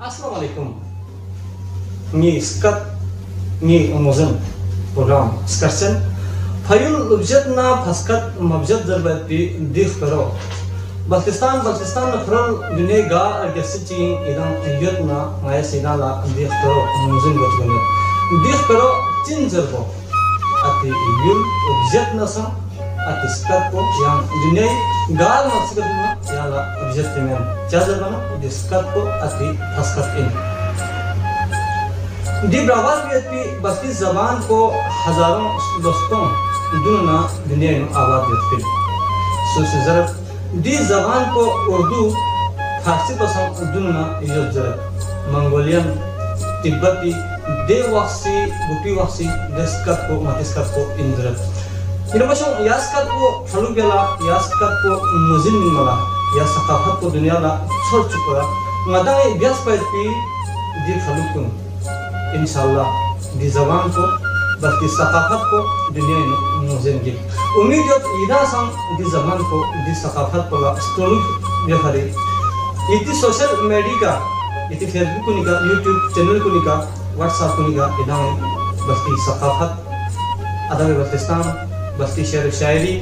Assalamualaikum. Ni skat ni umuzan program skarsen. Fayul objekna faskat mabjad darbat dikh karo. Baltistan na khral dunia ga argasichi idam yutna ngaya sinala dikh karo umuzan gotgana. Dikh karo tin zarbo. Ati yul objekna sa ati skat ko yang dunia gal maksudnya yala objek dengan jaza bana diskat ko ati faskat in. दी ब्रावाज भी बस्ती जबान को हजारों दोस्तों दुनिया दुनिया में आवाज देती है। सुसजरत दी जबान को उर्दू फारसी पसंद दुनिया युजरत मंगोलियन तिब्बती देवासी बुटीवासी देशकत को मतिस्कत को इंद्रत इनोवेशन यास्कत को फलुगेला यास्कत को मुजिन मला या सकाफत को दुनिया ला छोड़ चुका मदाई व्यस्त पर भी दी फलुकुन इंशाल्लाह दी जबान को बल्कि सकाफत को दुनिया में मुझेंगे उम्मीद है इधर सम दी जबान को दी सकाफत को स्टोरी व्यवहारे इतनी सोशल मीडिया इतनी फेसबुक को निका यूट्यूब चैनल को निका व्हाट्सएप को निका इधर बल्कि सकाफत अदब बल्तिस्तान बल्कि शेर शायरी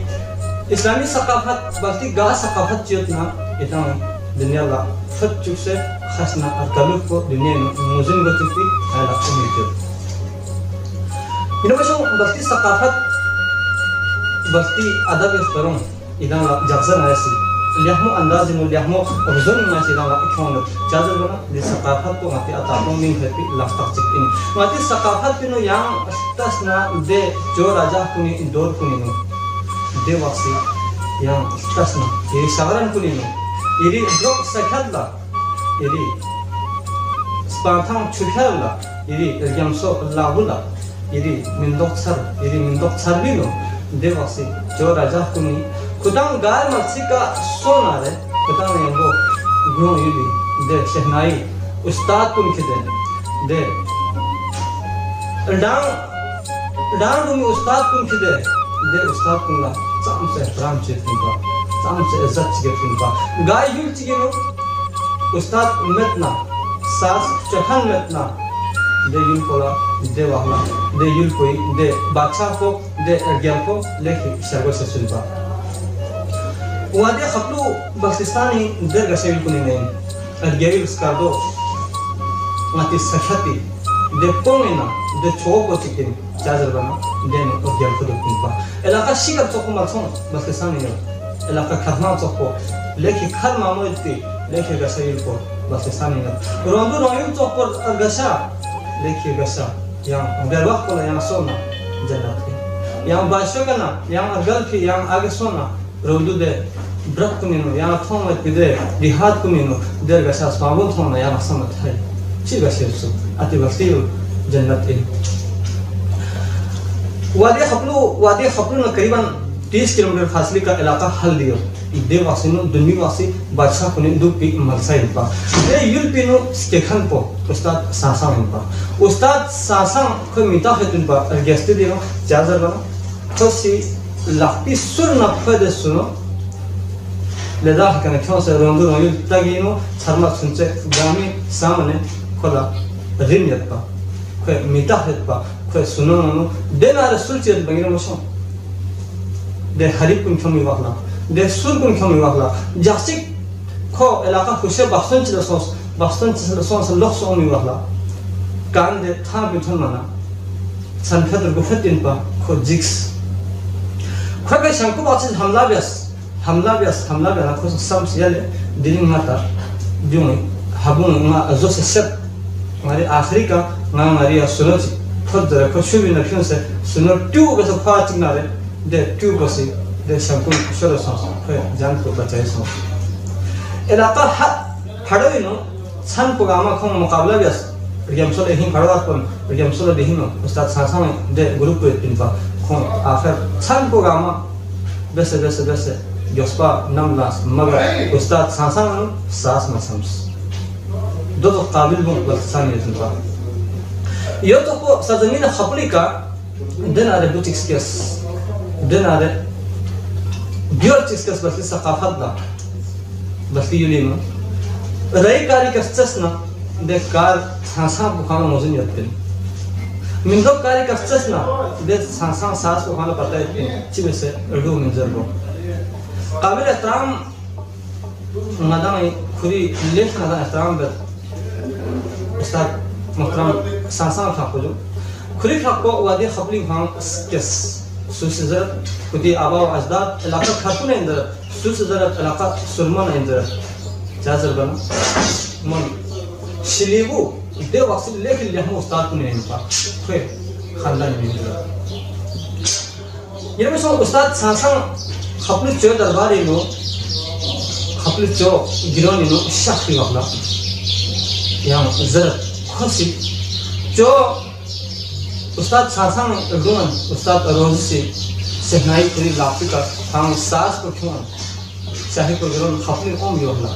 इस्लामी सकाफत बल्कि गा सकाफत चेतना इधर दुनिया ला फट चुक से खासना अरकालुक को दुनिया में मुझे बचती है लाखों मीटर इनोवेशन बस्ती सकाफत बस्ती अदब इफ्तरों इधर जगज़र आयसी लिहामो अंदाज़ में लिहामो अवज़न में ऐसी इधर इख्वान जाज़र बना ये सकाफत को माती अतापों में है भी लाफ्ता चिकन माती सकाफत भी नो यहाँ तस्ना दे जो राजा कुनी इंदौर कुनी नो दे वासी यहाँ तस्ना ये सागरन कुनी no eri block सख्याला eri स्पार्थां चुख्याला eri यमसो लाबुला eri मिंदोक sir भी नो देवासी जो राजा कुनी खुदाम गाय मर्सी का सोना रे खुदाम यंगो गुण इरी दे शहनाई उस्ताद कुन खिदे दे डांग गुमी उस्ताद कुन खिदे दे उस्ताद कुनला साम से एहतराम चेतनी का साम से इज्जत चेतनी का गाय युल चिगिनो उस्ताद उम्मतना सास चखन metna दे युल कोला दे वाहला दे युल कोई दे बादशाह को दे अर्ग्याल को लेखी शर्गो से सुनता वादे खपलू बख्तिस्तानी दर गशेल कुनी नहीं अर्ग्याल स्कार्दो माती सख्याती दे कोमेना दे चोको चिकिन चाजर बना दे नो अर्ग्याल को दुखनी पा इलाका शिकर चोको मरसों बख्तिस्तानी ने इलाका खदमा चोको लेखी खद मामो इतनी लेखी गशेल को बख्तिस्तानी ने रोंदो रोयम चोको अर्गशा लेखी गशा yang berwak pola yang sona jannat ki yang bashogana yang argal ki yang agesona rodu de brak kunino yang thoma pide dihad kunino der gasha swabun thona yang samat hai chi gashesu ati wasiu jannat ki wadi khaplu na करीबन 30 kilometre फासले का इलाका हल दियो Dewasi no दुनिया वासी बादशाह कुने दो पी मलसाई पा दे यूरोपियनो स्केखन पो उस्ताद सासां पा उस्ताद सासां को मिता हेतुन पा गेस्टे दिनो जाजर बना तो सी लापी सुर नफद सुनो लेदा कने क्यों से रोंदो रोयु तगिनो शर्मा सुनचे गामी सामने खोला रिन्यत पा को मिता हेत पा को सुनो नो देना रसूल चेत बगिनो मसो दे हरिप कुन खमी वाला दे सुर कुन खमी वाला जासिक खो इलाका खुशे बास्तन चिला सोस लोक सोमी वाला कान दे था बिथन मना संफेदर गुफतिन पा खो जिक्स खो के शंकु वाचिस हमला बेस बना खो सम सियाले दिलिंग माता जुई हबुन मा जो से सब हमारे आखिरी का ना हमारी सुनो खुद दर खो शुभी नफियों से सुनो ट्यू के तो फाटिंग ना रे दे ट्यूब बसी दे शंकु शोर सॉस पे जान को बचाए सॉस इलाका हड़ोइनो सन प्रोग्राम को मुकाबला बेस रियमसोल हिं हड़वा कोन रियमसोल देहिनो उस्ताद सासा में दे ग्रुप पे पिनपा को आखिर सन प्रोग्राम बेसे जोस्पा नमलास मगर उस्ताद सासा में सास मसम्स दो काबिल बो बसानी पिनपा यो तो को सजमीन खपली का दिन आरे बुटिक्स केस दिन आरे बियर चिस्कस बस सकाफत दा बस यूलिनो रई कारी कस्चसना दे कार सांसा बुखाना मौजूद यत्तिन मिंदो कारी कस्टस ना दे सांसा सास बुखाना पता है चिबे से अर्डू मिंजर को काबिल एहतराम मदाम खुरी लेख मदाम एहतराम बे उस्ताद मुहतरम सांसा खाको जो खुरी खाको वादी खपली भांग केस सुसजर खुदी आबाव अजदाद इलाका खातून इंदर सुसजर इलाका सुलमान इंदर जाजर बना मन शिलीबू दे वक्त लेकिन लेहम उस्ताद को नहीं पा खे खानदान में ये में सो उस्ताद सांसा खपली चो दरबारी नो खपली चो गिरोनी नो शक्ति वाला यहाँ जर खुशी जो उस्ताद सांसा रुमन उस्ताद रोज़ी सहनाई पूरी लाफी का हम सास को क्यों चाहे को गिरोन खपली ओम योगला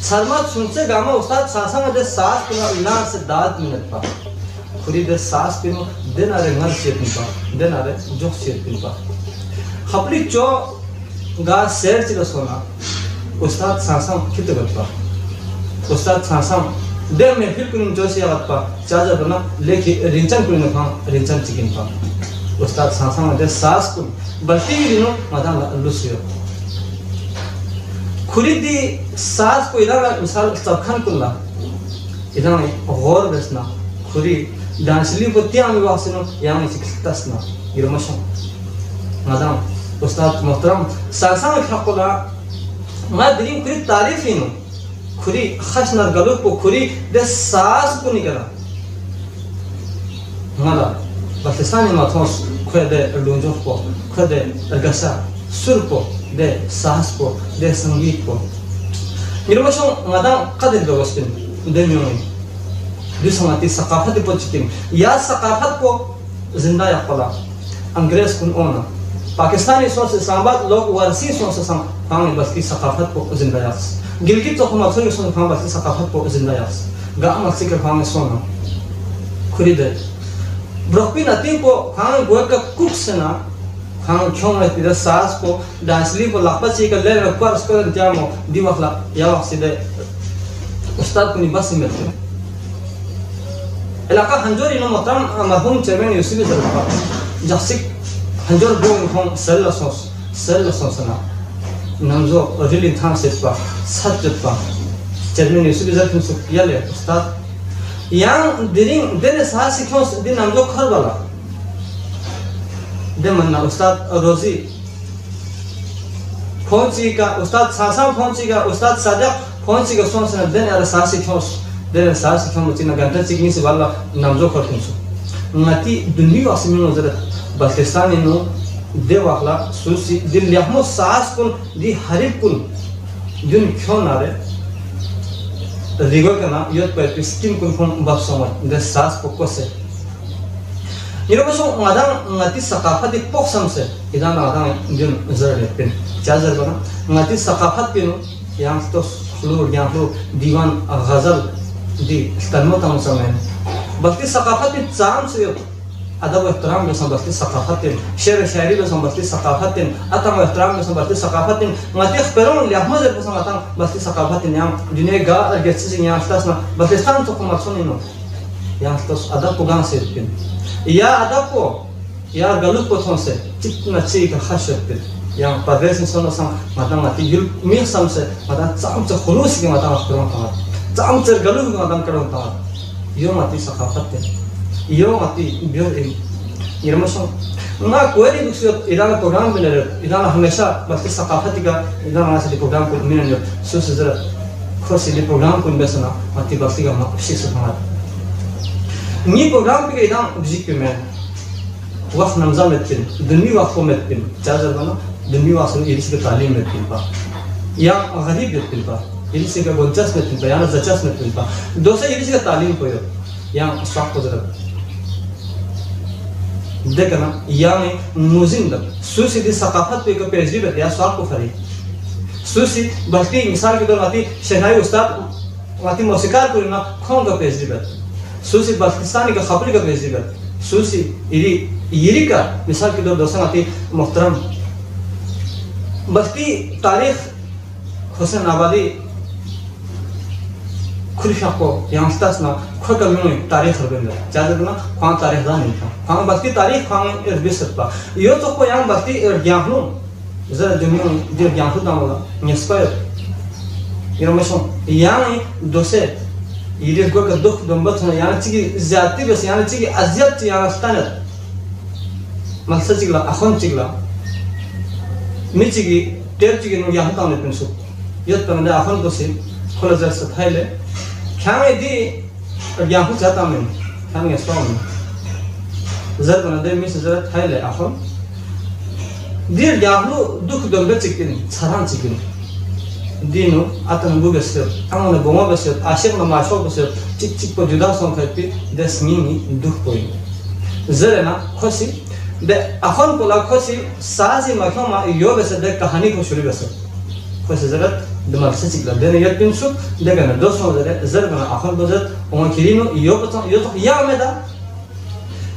शर्मा सुनसे गामा उस्ताद सांसा में दे सास पिनो इलान से दाद मिनट पा खुरी दे सास पिनो दिन आरे घर से पिन पा दिन आरे जोक से पिन पा खपली चो गा शेर चिलो सोना उस्ताद सांसा कितने करता उस्ताद सांसा दे में फिर कुछ जोशी आवाज़ पा चाचा बना लेके रिंचन कुछ नखा रिंचन चिकन पा उस्ताद सांसा में दे सास कुछ बल्कि भी दिनों माता लुसियो खुरी दी सास को इधर मिसाल सबखान कुल्ला इधर में गौर बसना खुरी डांसली बत्तियां में वासिनो यहाँ में चिकित्सा ना गिरमशों माता उस्ताद मुहतरम सांसा में खाकोला मैं दिलीं खुरी तारीफ ही नो खुरी खशनर गलुक को खुरी दे सास को निकला माला बत्तिसानी माथोस खुद दे लूंजों को खुद दे रगसा सुर को दे सास को दे संगीत को निर्मशों मादा कदर दोस्तिन दे म्योनी दूसरी सकाफत पोचिकिन या सकाफत को जिंदा याकला अंग्रेज कुन ओना पाकिस्तानी सोच इस्लामाबाद लोग वारसी सोच सम फांग बस की सकाफत को जिंदा यास गिलगित तो हम अक्सर सोच फांग बस की सकाफत को जिंदा यास गाम अक्सर के फांग सोना खुरीदे ब्रोकपी नती को फांग गोय का कुक से ना फांग क्यों में तिधर सास को डांसली को लापसी का ले रखकर उसको जामो दिवाखला या वक्सीदे उस्ताद को निबास में थे इलाका हंजोरी नो मतम मरहूम चेयरमैन यूसुफ जरफा जसिक हंजोर बोंग हों सेल ना नमजो रिली थां से पा सच्चत पा चेयरमैन यूसुफ जरफा सुख Yale Ustad yang diring dene sah sikhos din namjo khar wala de manna ustad rozi phonchi ka ustad sasa phonchi ka ustad sajak phonchi ka son sana dene ara sah sikhos dene sah sikhom china ganta chigni se wala namjo khar khunsu ngati dunni wasmi no zarat baltistan no de wakla susi dil yahmo sas kun di harib kun dun khon are रिगो के ना योद पर skin कुन phone बापसों the सास Poco से ये लोग show madame ngati सकाफत एक पोक समसे इधर मादाम जिन जर लेते हैं चार्जर बना ngati सकाफत के नो यहाँ तो फ्लोर यहाँ तो दीवान गज़ल दी तन्मता मुसलमान बल्कि सकाफत एक चाम से अदब एहतराम में संबंधित सकाफत शेर शायरी में संबंधित सकाफत अतम एहतराम में संबंधित सकाफत ngati खबरों लिहाज में संबंधित सकाफत यहाँ दुनिया का अर्गेट्स यहाँ स्टासना बल्किस्तान तो कमर्शियल नो यहाँ तो अदब को गांव से या अदब को या गलत को थों से चित्त ची का खशत यहाँ परदेश में सोना सम मतलब ngati युल मिल सम से मतलब चाम से खुलूस के मतलब खबरों का चाम से गलत के मतलब करों का यो ngati सकाफत यो ngati बियर इन ये रमशों ना कोई नहीं दूसरे इधर प्रोग्राम में ले इधर हमेशा बस सकाफत का इधर हमारे से प्रोग्राम को मिलने जो सुस जरा खुश ये प्रोग्राम को इन्वेस्ट ना आती बस्ती का शिक्षा हमारा ये प्रोग्राम पे इधर म्यूजिक पे मैं वक्त नमज़ा में तीन दुनिया वक्तों में तीन चार्जर बना दुनिया वक्त में इसी के तालीम में तीन पा या गरीब में तीन पा इसी के गोंचास में तीन पा या जचास में तीन पा दो से इसी के तालीम को या स्वास्थ्य को जरा देखना यानी मुजिंदा सुसी दी सकाफत पे का पेजरी बतिया स्वाल को फरी सुसी बल्कि मिसाल के तौर आती शहनाई उस्ताद आती मौसीकार को ना खों का पेजरी बत सुसी बल्किस्तानी का खबरी का पेजरी बत सुसी इरी का मिसाल के तौर दोस्तों आती मुहतरम बल्कि तारीख हुसैन आबादी खुलिफाको यंगस्टर्स ना खुद कम्युनि तारीख हरबेंदा जादना खान तारीख दा नहीं था खान बस्ती तारीख खान इरबिसत पा यो तो को yang basti ergyahnu zara dunia dir gyahnu damola nyeskoy irmasho yang dose idir go ka dukh dombat na yang chigi zyati bes yang chigi azyat yang stanat malsa chigla akhon chigla mi chigi ter chigi no yang tamne pensu yot tamne akhon dose khola jar sathaile khame di ergyahnu jata men khame nyeskoy zar bana de mi zara thaile akhon dir yahlu duk dombe chikin charan chikin dinu atan bu besir amana boma besir ashir na masho besir chik chik po juda son khapi desmini duk poi zerena khosi de akhon pola khosi sazi makhama yo besir de kahani ko shuri besir khosi zerat de marse chikla de ne yatin su de gana doso zere zerbana akhon bozat on kirino yo potan yo to ya meda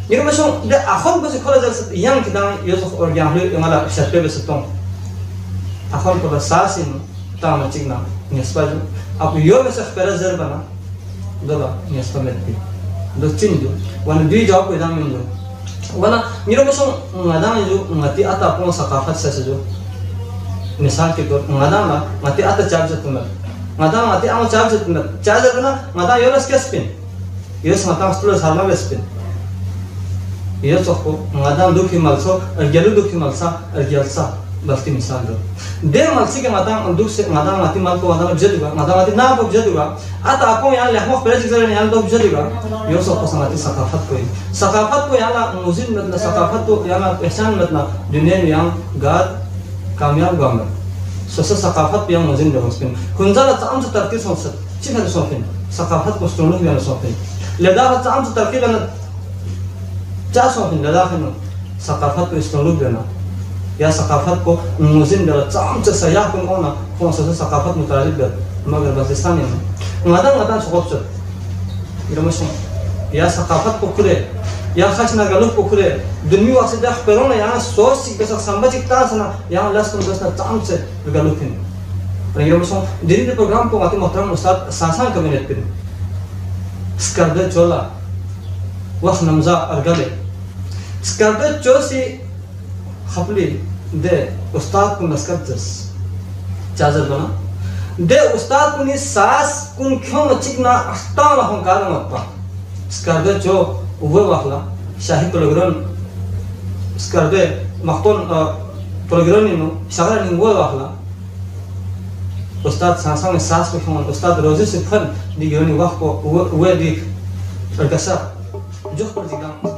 Irmashon de akhon bose khola jas yang kidan yoso orgyahlu ngala shatpe beseton akhon ko sasin ta machigna nespaju apu yo bese khpera zerbana dola nespametti do chindu wan dui job ko dam mindu wana irmashon ngadam ju ngati ata pon sakafat sasejo misal ke tor ngadam ngati ata charge tunna ngadam ngati am charge tunna charge bana ngada yolas kespin yos ngata stulo sarma bespin ये choco madam दुखी मलसो अर्गेलु दुखी मलसा अर्गेलसा बस्ती मिसाल दो दे मलसी के madam दुख से madam माती माल को मदाम जदुगा मदाम माती ना को जदुगा आता आपको यहाँ लेखमो प्रेज जरे यहाँ दो जदुगा यो चोको समाती सकाफत को यहाँ मुजिन मतलब सकाफत को यहाँ पहचान मतलब दुनिया में यहाँ गाद कामयाब गामर सोसा सकाफत यहाँ मुजिन देवस्पिन कुंजाला चाम से तरकीब सोचत चिन्ह सोफिन सकाफत को स्टोनु भी सोफिन लेदा चाम से तरकीब चासों लदाखनो सकाफत को इस्तेमाल करना या सकाफत को मुजिन दर चाम से सयाह को ना कौन सा सकाफत मुतालिब कर मगर बसिस्तान में मदान सोच इरमशो या सकाफत को खुले या खचना गलत को खुले दुनिया वासे दख पेरोना या सोच सी के संबंधित तासना या लस को दसना चाम से गलत है पर इरमशो दिन के प्रोग्राम को आते मोहतरम उस्ताद सासान कम्युनिटी पे स्कर्दे चोला वह नमजा अर्गले स्कर्दे चोसी खपली दे उस्ताद को नस्कर्जस चाजर बना दे उस्ताद को नि सास कुन क्यों चिकना अस्तान अहंकार मत पा स्कर्दे चो वो वाखला शाही प्रोग्राम स्कर्दे मखतोन प्रोग्राम नो शहर नि वो वाखला उस्ताद सांसा में सास को क्यों उस्ताद रोजे से फन दिगोनी वाख को वो दी अर्गसा जो पर जिगा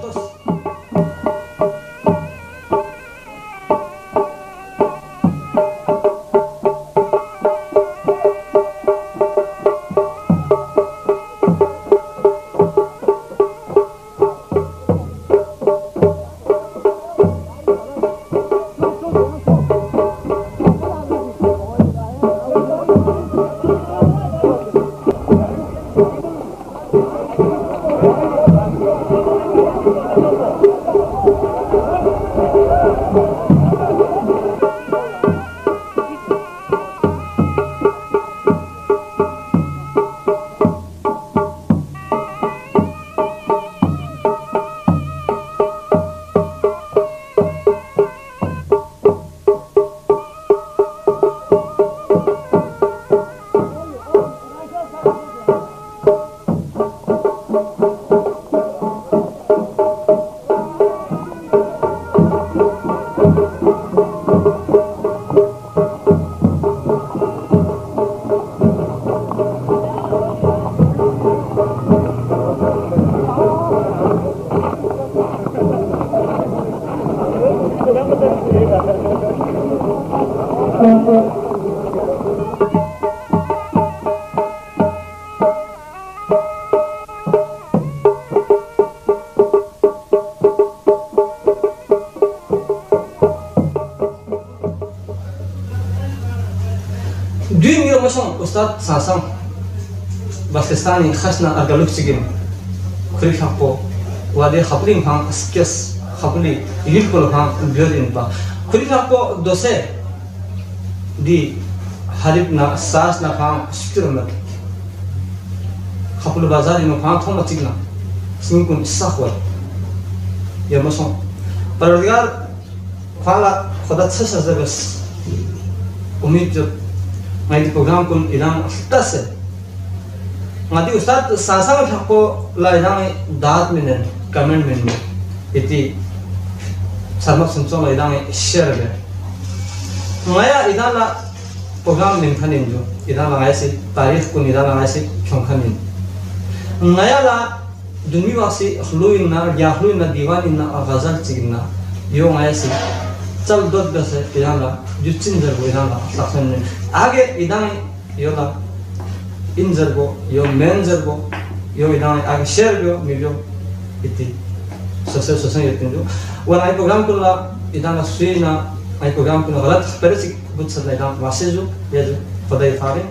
उस्ताद सासम बस्तिस्तानी खशना अगलुक चिगिन खुरी खपो वादे खपलिंग हां स्केस खपली यिलकोल हां बियोदिन बा खुरी खपो दोसे दी हरिप ना सास ना हां स्किरमत khapul bazar ino khang thong machigna singkun sahwa ya masong parodigar fala khoda tsasa zabas umid jo ngai program kun ilang tase ngadi ustad sasang thakko la ilang dat minen comment men iti sarmak sunchong la ilang share be ngaya idala program ning khanin jo idala ngai si tarikh kun idala ngai si khong khanin ngaya la dunmi wasi khluin na ya khluin na diwan na ghazal chigna yo ngai si chal dot gase idala juchin jar bo idala saksan ne age idang yola injar bo yo menjar bo yo idang age share bo milyo iti sose yetin jo wan ai program kula idang suina ai program kula galat peresik but sa idang wase jo ya jo padai fare